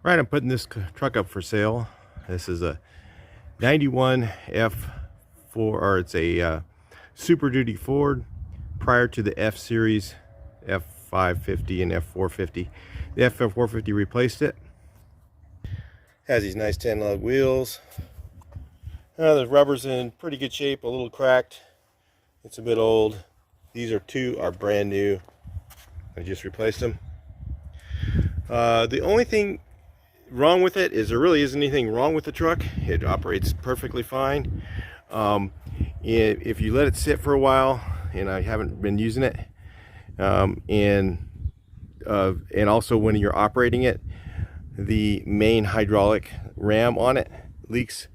Right, I'm putting this truck up for sale. This is a 91 F4, or it's a Super Duty Ford prior to the F Series F550 and F450. The F450 replaced it. Has these nice 10 lug wheels. The rubber's in pretty good shape, a little cracked. It's a bit old. These are brand new. I just replaced them. The only thing wrong with it is there really isn't anything wrong with the truck. It operates perfectly fine. If you let it sit for a while, and I haven't been using it, and also when you're operating it, the main hydraulic ram on it leaks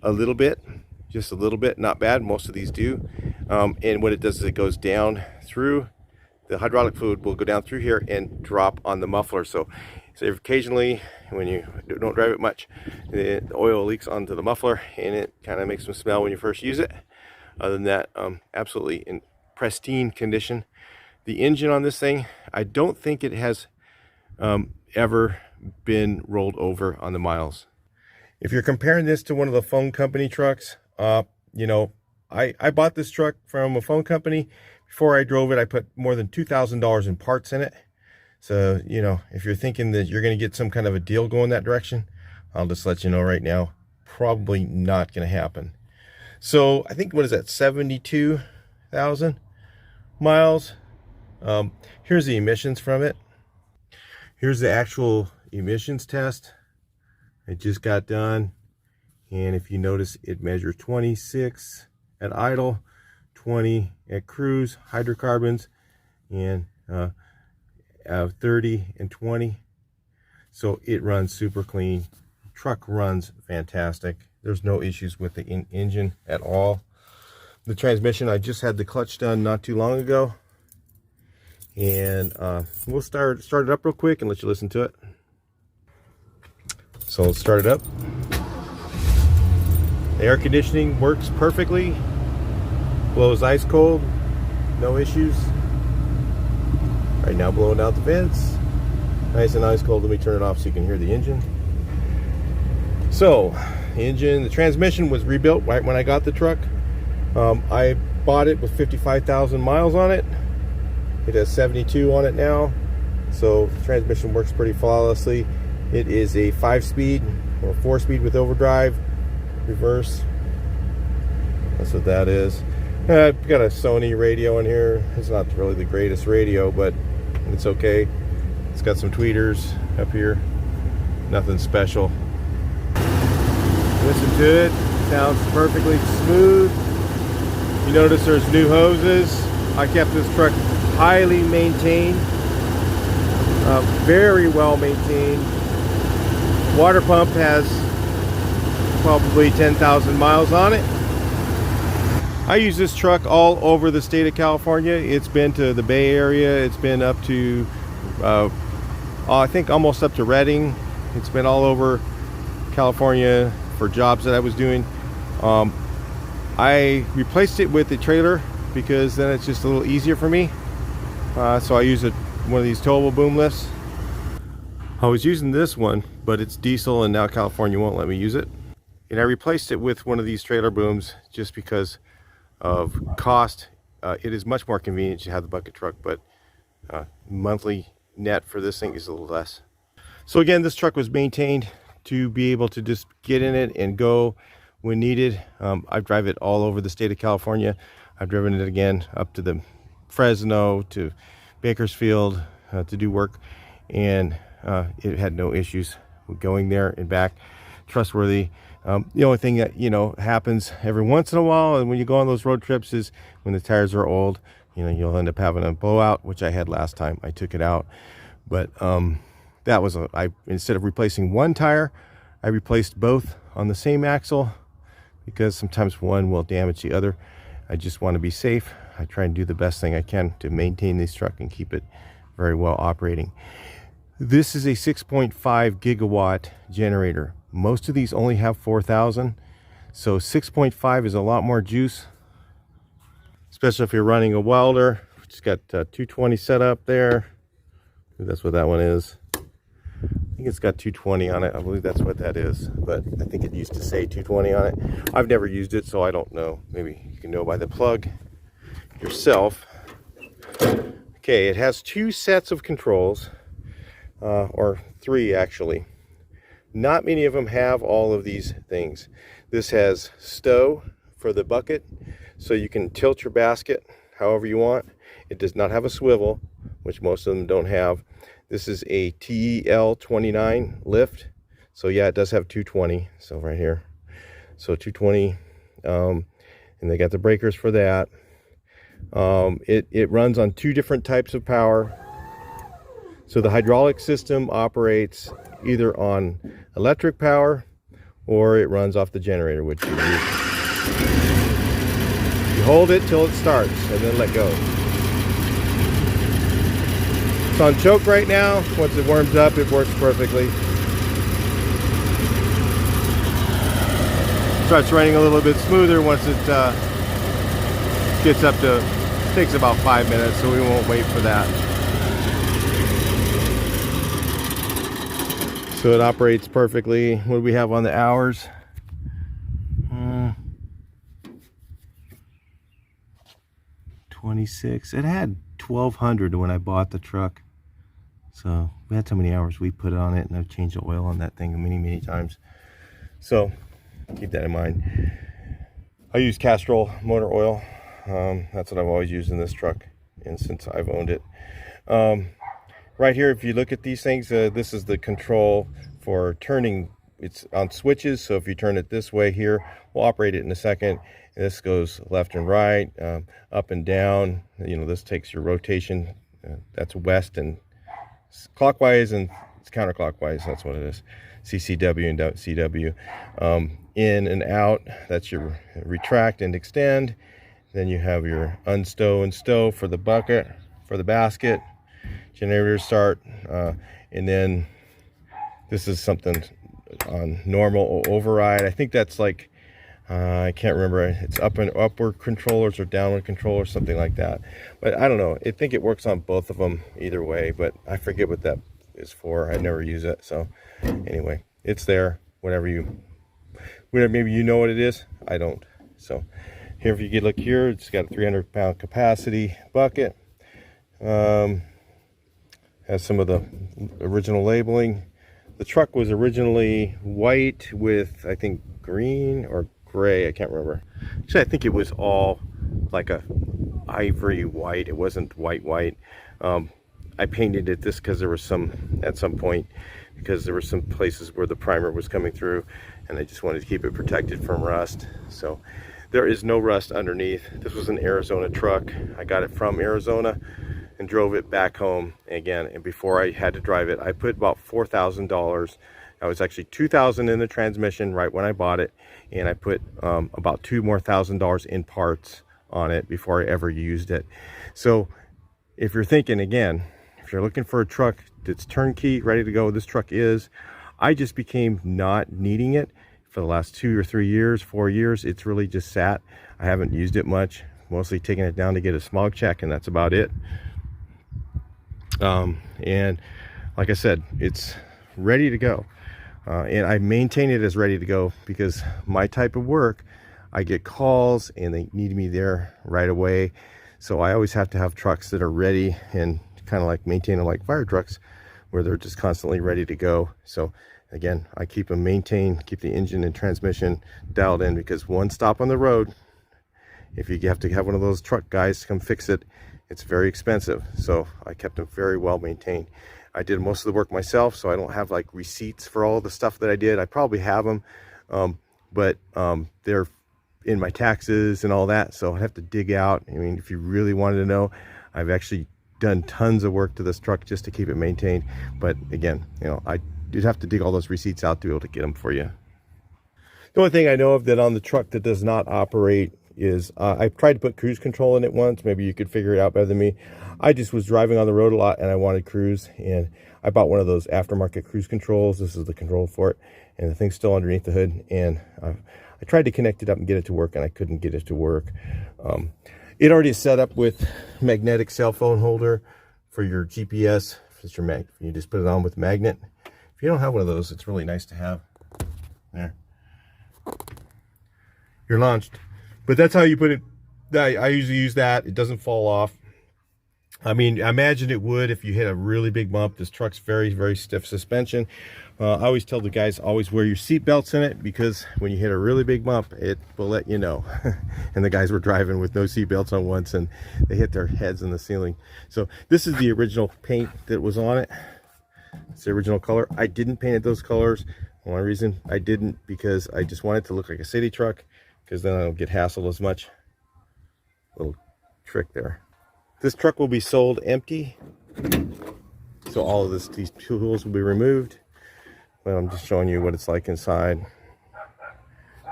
a little bit, just a little bit, not bad. Most of these do. And what it does is it goes down through the hydraulic fluid, will go down through here and drop on the muffler. So occasionally when you don't drive it much, the oil leaks onto the muffler and it kind of makes some smell when you first use it. Other than that, absolutely in pristine condition. The engine on this thing, I don't think it has ever been rolled over on the miles. If you're comparing this to one of the phone company trucks, you know, I bought this truck from a phone company. Before I drove it, I put more than $2,000 in parts in it. So, you know, if you're thinking that you're going to get some kind of a deal going that direction, I'll just let you know right now, probably not going to happen. So I think, what is that, 72,000 miles? Here's the emissions from it. Here's the actual emissions test. It just got done. And if you notice, it measures 26 at idle, 20 at cruise, hydrocarbons, and 30 and 20. So it runs super clean. Truck runs fantastic. There's no issues with the engine at all. The transmission, I just had the clutch done not too long ago, and we'll start it up real quick and let you listen to it. So let's start it up. The air conditioning works perfectly. Blows ice cold, no issues. Right now blowing out the vents, nice and ice cold. Let me turn it off so you can hear the engine. So the transmission was rebuilt right when I got the truck. I bought it with 55,000 miles on it. It has 72 on it now, so the transmission works pretty flawlessly. It is a 5-speed or 4-speed with overdrive, reverse. That's what that is. I've got a Sony radio in here. It's not really the greatest radio, but it's okay. It's got some tweeters up here. Nothing special. Listen to it. Sounds perfectly smooth. You notice there's new hoses. I kept this truck highly maintained. Very well maintained. Water pump has probably 10,000 miles on it. I use this truck all over the state of California. It's been to the Bay Area. It's been up to, I think almost up to Redding. It's been all over California for jobs that I was doing. I replaced it with a trailer because then it's just a little easier for me. So I use one of these towable boom lifts. I was using this one, but it's diesel and now California won't let me use it. And I replaced it with one of these trailer booms just because of cost. It is much more convenient to have the bucket truck, but monthly net for this thing is a little less. So again, this truck was maintained to be able to just get in it and go when needed. I drive it all over the state of California. I've driven it again up to the Fresno, to Bakersfield to do work, and it had no issues with going there and back. Trustworthy. The only thing that, you know, happens every once in a while, and when you go on those road trips, is when the tires are old, you know, you'll end up having a blowout, which I had last time I took it out. But that was instead of replacing one tire, I replaced both on the same axle, because sometimes one will damage the other. I just want to be safe. I try and do the best thing I can to maintain this truck and keep it very well operating. This is a 6.5 gigawatt generator. Most of these only have 4,000, so 6.5 is a lot more juice, especially if you're running a welder. It's got 220 set up there. That's what that one is. I think think it's got 220 on it. I believe that's what that is, but I think it used to say 220 on it. I've never used it, so I don't know. Maybe you can know by the plug yourself. Okay, it has 2 sets of controls, or 3 actually. Not many of them have all of these things. This has stow for the bucket, so you can tilt your basket however you want. It does not have a swivel, which most of them don't have. This is a TEL29 lift, so yeah, it does have 220. So right here, so 220, and they got the breakers for that. It runs on 2 different types of power. So the hydraulic system operates either on electric power or it runs off the generator, which you hold it till it starts and then let go. It's on choke right now. Once it warms up, it works perfectly. Starts running a little bit smoother once it gets up to, takes about 5 minutes, so we won't wait for that. So it operates perfectly. What do we have on the hours? 26. It had 1200 when I bought the truck. So that's how many hours we put on it, and I've changed the oil on that thing many times. So keep that in mind. I use Castrol motor oil. That's what I've always used in this truck, and since I've owned it. Right here, if you look at these things, this is the control for turning. It's on switches, so if you turn it this way here, we'll operate it in a second. And this goes left and right, up and down. You know, this takes your rotation. That's west and clockwise, and it's counterclockwise. That's what it is. CCW and CW. In and out, that's your retract and extend. Then you have your unstow and stow for the bucket, for the basket. Generator start, and then this is something on normal override. I think that's like, I can't remember. It's upward controllers or downward controllers, something like that. But I don't know. I think it works on both of them either way, but I forget what that is for. I never use it. So anyway, it's there. Maybe you know what it is. I don't. So here, if you get look here, it's got a 300-pound capacity bucket. Has some of the original labeling. The truck was originally white with, I think, green or gray. I can't remember. Actually, I think it was all like a ivory white. It wasn't white. I painted it this because there was at some point, because there were some places where the primer was coming through, and I just wanted to keep it protected from rust. So there is no rust underneath. This was an Arizona truck. I got it from Arizona and drove it back home again. And before I had to drive it, I put about $4,000. I was actually $2,000 in the transmission right when I bought it, and I put about $2,000 more in parts on it before I ever used it. So if you're thinking, again, if you're looking for a truck that's turnkey, ready to go, this truck is. I just became not needing it for the last 2 or 3 years, 4 years. It's really just sat. I haven't used it much, mostly taking it down to get a smog check, and that's about it. And like I said, it's ready to go, and I maintain it as ready to go because my type of work, I get calls and they need me there right away. So I always have to have trucks that are ready and kind of like maintain them like fire trucks, where they're just constantly ready to go. So again, I keep them maintained, keep the engine and transmission dialed in, because one stop on the road, if you have to have one of those truck guys come fix it, it's very expensive. So I kept them very well maintained. I did most of the work myself, so I don't have like receipts for all the stuff that I did. I probably have them, but they're in my taxes and all that, so I have to dig out. I mean, if you really wanted to know, I've actually done tons of work to this truck just to keep it maintained. But again, you know, I did have to dig all those receipts out to be able to get them for you. The only thing I know of that on the truck that does not operate is I tried to put cruise control in it once. Maybe you could figure it out better than me. I just was driving on the road a lot and I wanted cruise, and I bought one of those aftermarket cruise controls. This is the control for it, and the thing's still underneath the hood, and I tried to connect it up and get it to work, and I couldn't get it to work. It already is set up with magnetic cell phone holder for your GPS. It's your you just put it on with magnet. If you don't have one of those, it's really nice to have. There. You're launched. But that's how you put it. I usually use that. It doesn't fall off. I mean, I imagine it would if you hit a really big bump. This truck's very, very stiff suspension. I always tell the guys, always wear your seat belts in it, because when you hit a really big bump, it will let you know. And the guys were driving with no seat belts on once, and they hit their heads in the ceiling. So this is the original paint that was on it. It's the original color. I didn't paint it those colors. One reason I didn't, because I just wanted it to look like a city truck, because then I don't get hassled as much. Little trick there. This truck will be sold empty, so all of these tools will be removed. But I'm just showing you what it's like inside.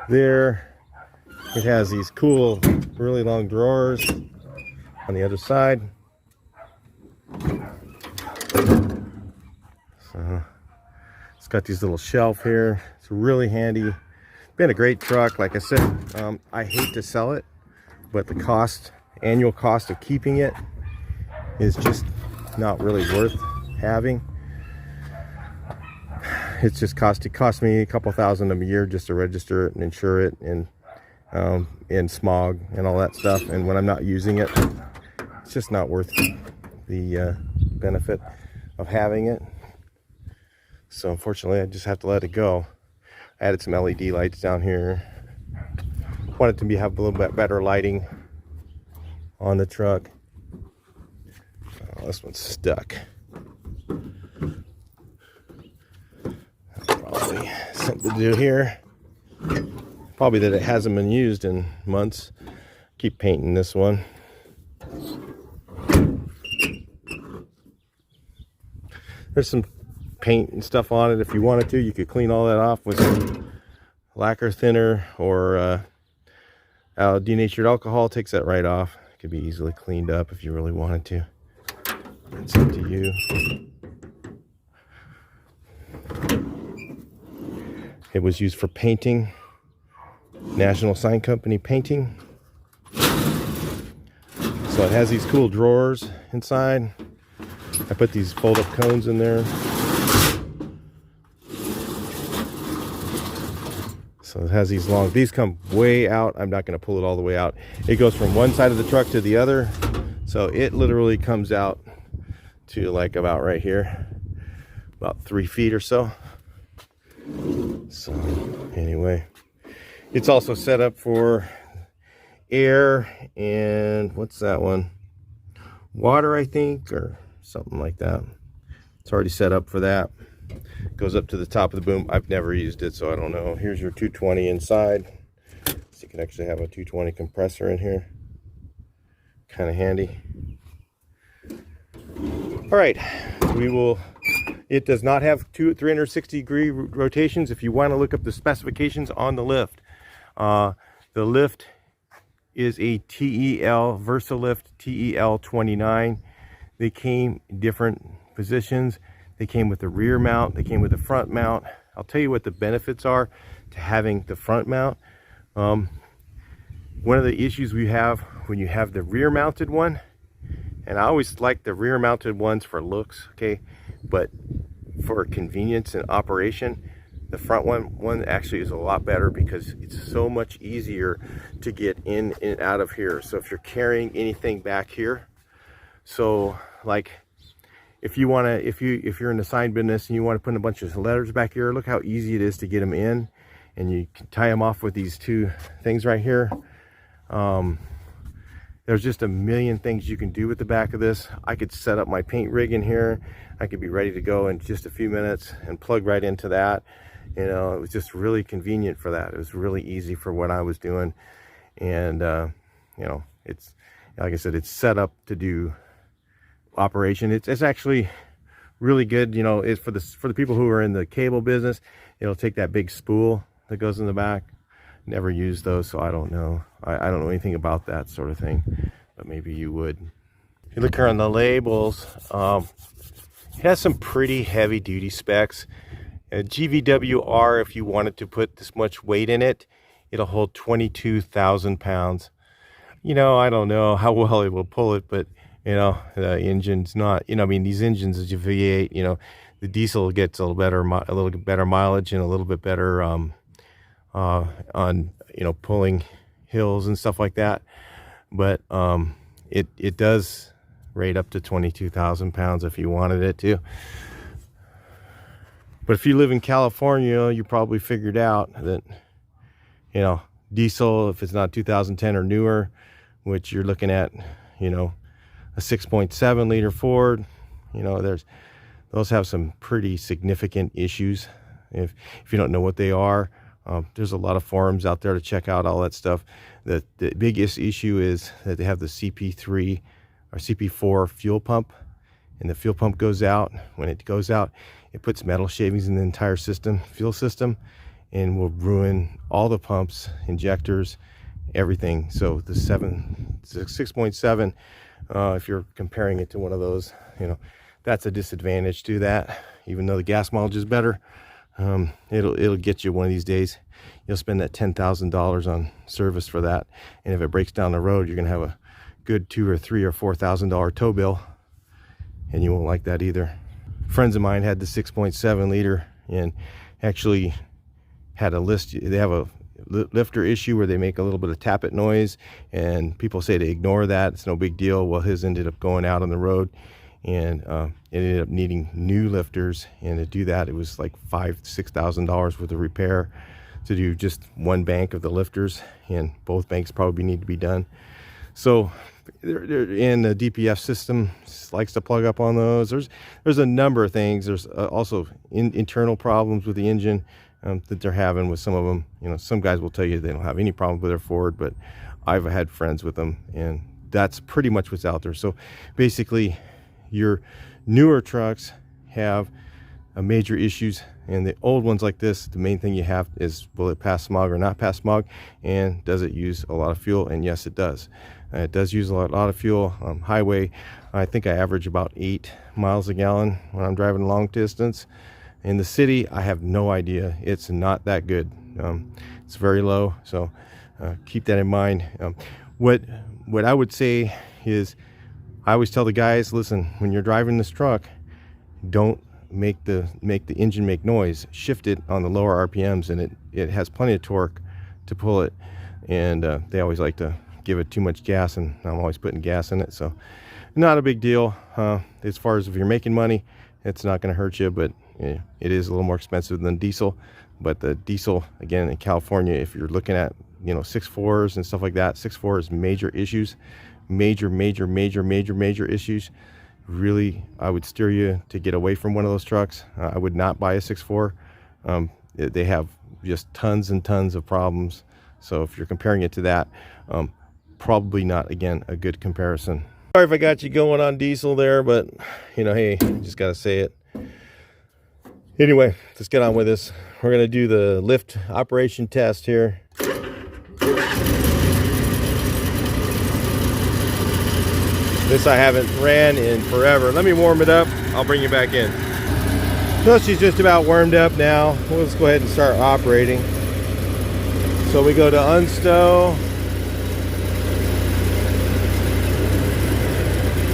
There, it has these cool, really long drawers on the other side. So it's got these little shelf here. It's really handy. Been a great truck. Like I said, I hate to sell it, but the annual cost of keeping it is just not really worth having. It's just it cost me a couple $1,000 a year just to register it and insure it, and smog and all that stuff. And when I'm not using it, it's just not worth the benefit of having it. So unfortunately, I just have to let it go. I added some LED lights down here. Wanted to have a little bit better lighting on the truck. Oh, this one's stuck. Probably something to do here. Probably that it hasn't been used in months. Keep painting this one. There's some paint and stuff on it. If you wanted to, you could clean all that off with some lacquer thinner, or denatured alcohol. Takes that right off. It could be easily cleaned up if you really wanted to. It's up to you. It was used for painting, National Sign Company painting. So it has these cool drawers inside. I put these fold-up cones in there. So it has these long, these come way out. I'm not going to pull it all the way out. It goes from one side of the truck to the other. So it literally comes out to like about right here, about 3 feet or so. So anyway, it's also set up for air and what's that one? Water, I think, or something like that. It's already set up for that. Goes up to the top of the boom. I've never used it, so I don't know. Here's your 220 inside. So you can actually have a 220 compressor in here. Kind of handy. All right, it does not have 360-degree rotations. If you want to look up the specifications on the lift, the lift is a TEL, VersaLift TEL 29. They came in different positions. They came with the rear mount. They came with the front mount. I'll tell you what the benefits are to having the front mount. One of the issues we have when you have the rear mounted one, and I always like the rear mounted ones for looks, okay, but for convenience and operation, the front one actually is a lot better, because it's so much easier to get in and out of here. So if you're carrying anything back here, so like if you want to, if you're in the sign business and you want to put a bunch of letters back here, look how easy it is to get them in, and you can tie them off with these two things right here. There's just a million things you can do with the back of this. I could set up my paint rig in here. I could be ready to go in just a few minutes and plug right into that. You know, it was just really convenient for that. It was really easy for what I was doing. And, you know, it's, like I said, it's set up to do operation. It's actually really good. You know, it's for the people who are in the cable business. It'll take that big spool that goes in the back. Never used those, so I don't know. I don't know anything about that sort of thing, but maybe you would. If you look here on the labels, it has some pretty heavy duty specs. GVWR, if you wanted to put this much weight in it, it'll hold 22,000 pounds. You know, I don't know how well it will pull it, but you know, the engine's not, you know, I mean, these engines is a V8, you know, the diesel gets a little better mileage and a little bit better on pulling hills and stuff like that. But it does rate up to 22,000 pounds if you wanted it to. But if you live in California, you probably figured out that, diesel, if it's not 2010 or newer, which you're looking at, a 6.7 liter Ford, those have some pretty significant issues. If you don't know what they are, there's a lot of forums out there to check out all that stuff. The biggest issue is that they have the CP3 or CP4 fuel pump, and the fuel pump goes out. When it goes out, it puts metal shavings in the entire fuel system, and will ruin all the pumps, injectors, everything. So the 6.7, if you're comparing it to one of those, that's a disadvantage to that. Even though the gas mileage is better, it'll get you one of these days. You'll spend that $10,000 on service for that, and if it breaks down the road, you're gonna have a good $2,000 or $3,000 or $4,000 tow bill, and you won't like that either. Friends of mine had the 6.7 liter and actually had a list. They have a lifter issue where they make a little bit of tappet noise, and people say to ignore that, it's no big deal. Well, his ended up going out on the road, and it ended up needing new lifters, and to do that it was like $5,000-$6,000 worth of repair to do just one bank of the lifters, and both banks probably need to be done. So they're in the DPF system likes to plug up on those. There's a number of things. There's also internal problems with the engine that they're having with some of them. Some guys will tell you they don't have any problem with their Ford, but I've had friends with them, and that's pretty much what's out there. So basically, your newer trucks have major issues, and the old ones like this, the main thing you have is, will it pass smog or not pass smog, and does it use a lot of fuel? And yes, it does. It does use a lot of fuel. Highway, I think I average about 8 miles a gallon when I'm driving long distance. In the city, I have no idea. It's not that good. It's very low, so keep that in mind. What I would say is, I always tell the guys, listen, when you're driving this truck, don't make the engine make noise. Shift it on the lower RPMs, and it has plenty of torque to pull it. And they always like to give it too much gas, and I'm always putting gas in it, so not a big deal. As far as if you're making money, it's not going to hurt you, but it is a little more expensive than diesel. But the diesel, again, in California, if you're looking at 6.4s and stuff like that, 6.4 is major issues, major issues. Really, I would steer you to get away from one of those trucks. I would not buy a 6.4. They have just tons and tons of problems. So if you're comparing it to that, probably not, again, a good comparison. Sorry if I got you going on diesel there, but hey, just gotta say it. Anyway, let's get on with this. We're gonna do the lift operation test here. This I haven't ran in forever. Let me warm it up. I'll bring you back in. So she's just about warmed up now. Let's go ahead and start operating. So we go to unstow.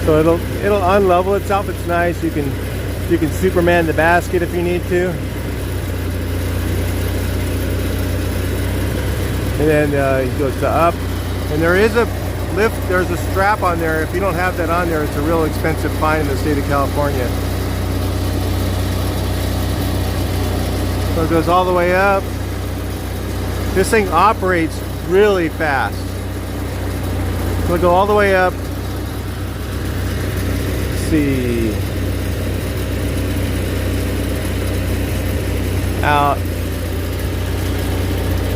So it'll unlevel itself. It's nice. You can Superman the basket if you need to. And then it goes to up. And there is a lift. There's a strap on there. If you don't have that on there, it's a real expensive fine in the state of California. So it goes all the way up. This thing operates really fast. So it'll go all the way up. See, out,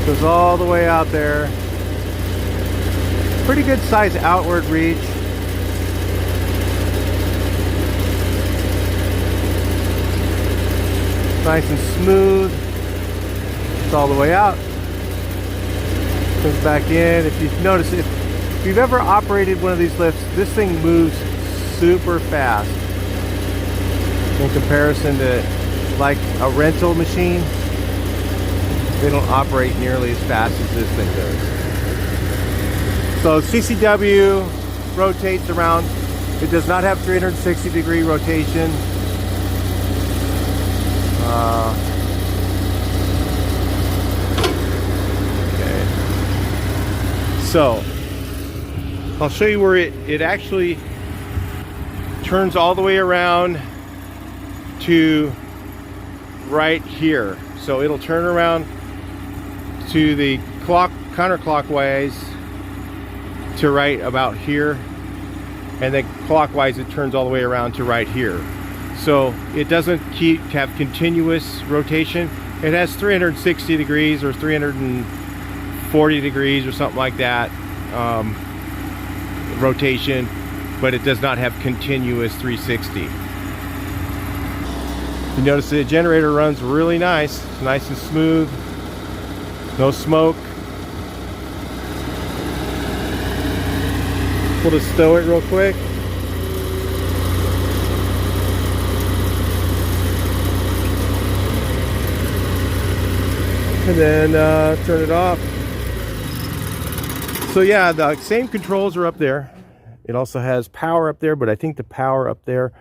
goes all the way out there. Pretty good size outward reach. Nice and smooth. It's all the way out. Comes back in. If you've noticed, if you've ever operated one of these lifts, this thing moves super fast in comparison to like a rental machine. They don't operate nearly as fast as this thing does. So CCW rotates around. It does not have 360-degree rotation. So I'll show you where it actually turns all the way around to right here. So it'll turn around to the counterclockwise to right about here, and then clockwise it turns all the way around to right here. So it doesn't have continuous rotation. It has 360 degrees or 340 degrees or something like that rotation, but it does not have continuous 360. You notice the generator runs really nice. It's nice and smooth, no smoke. We'll just stow it real quick. And then turn it off. So yeah, the same controls are up there. It also has power up there, but I think the power up there,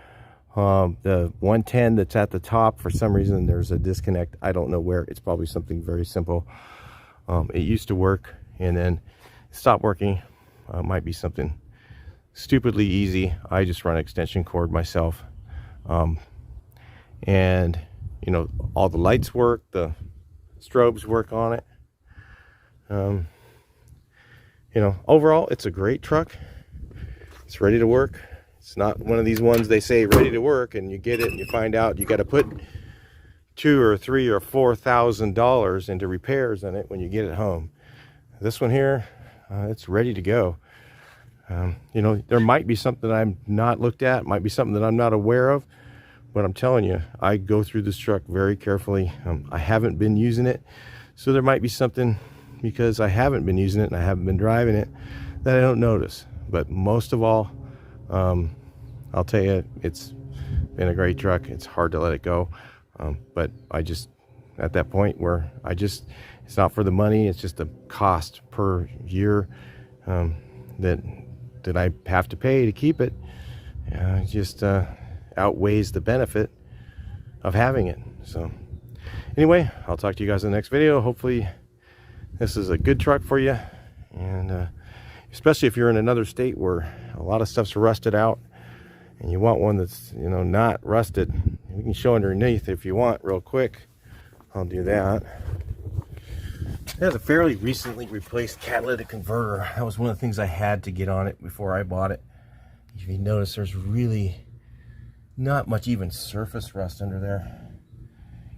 the 110 that's at the top, for some reason there's a disconnect. I don't know where. It's probably something very simple. It used to work and then it stopped working. Might be something stupidly easy. I just run extension cord myself. And you know, all the lights work, the strobes work on it. You know, overall it's a great truck. It's ready to work. It's not one of these ones they say ready to work and you get it and you find out you got to put $2,000 or $3,000 or $4,000 into repairs on it when you get it home. This one here, it's ready to go. You know, there might be something I'm not looked at, might be something that I'm not aware of, but I'm telling you, I go through this truck very carefully. I haven't been using it, so there might be something because I haven't been using it and I haven't been driving it that I don't notice. But most of all, I'll tell you, it's been a great truck. It's hard to let it go, but I just, at that point where it's not for the money, it's just the cost per year that I have to pay to keep it. Just outweighs the benefit of having it. So anyway, I'll talk to you guys in the next video. Hopefully this is a good truck for you, and especially if you're in another state where a lot of stuff's rusted out and you want one that's, you know, not rusted. We can show underneath if you want real quick. I'll do that. It has a fairly recently replaced catalytic converter. That was one of the things I had to get on it before I bought it. If you notice, there's really not much even surface rust under there.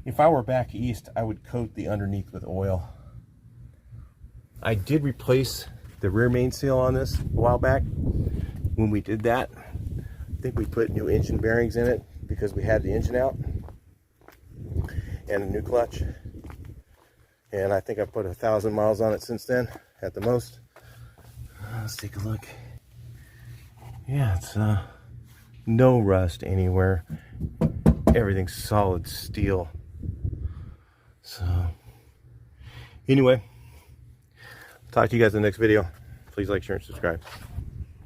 If I were back east, I would coat the underneath with oil. I did replace the rear main seal on this a while back. When we did that, I think we put new engine bearings in it because we had the engine out, and a new clutch. And I think I put 1,000 miles on it since then, at the most. Let's take a look. Yeah, it's no rust anywhere. Everything's solid steel. So anyway, talk to you guys in the next video. Please like, share, and subscribe.